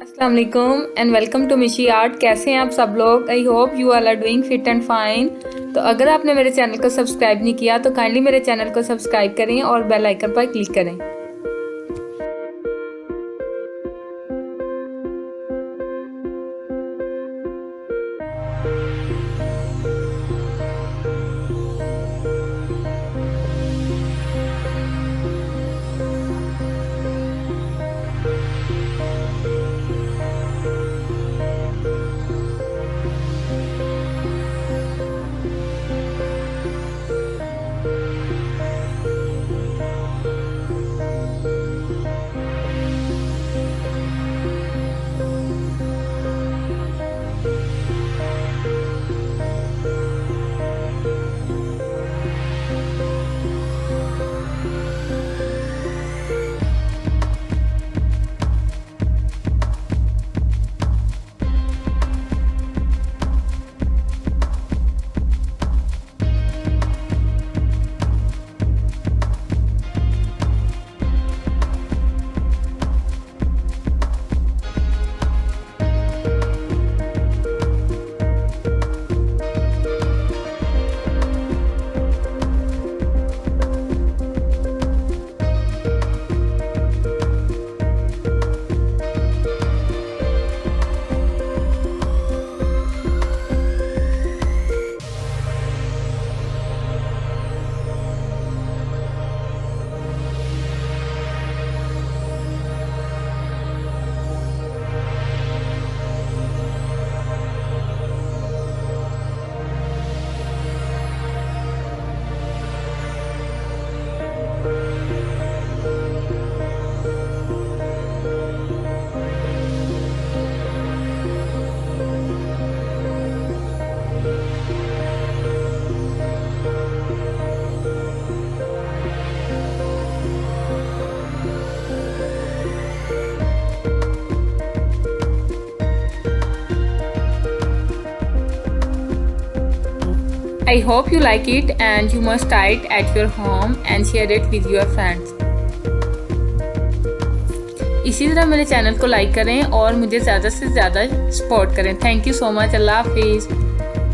अस्सलाम वालेकुम and welcome to Mishi art. कैसे हैं आप सब लोग? I hope you all are doing fit and fine. तो अगर आपने मेरे चैनल को सब्सक्राइब नहीं किया तो काइंडली मेरे चैनल को सब्सक्राइब करें और बेल आइकन पर क्लिक करें। I hope you like it and you must try it at your home and share it with your friends. इसी तरह मेरे चैनल को लाइक करें और मुझे ज़्यादा से ज़्यादा सपोर्ट करें। Thank you so much. Allah हाफिज़।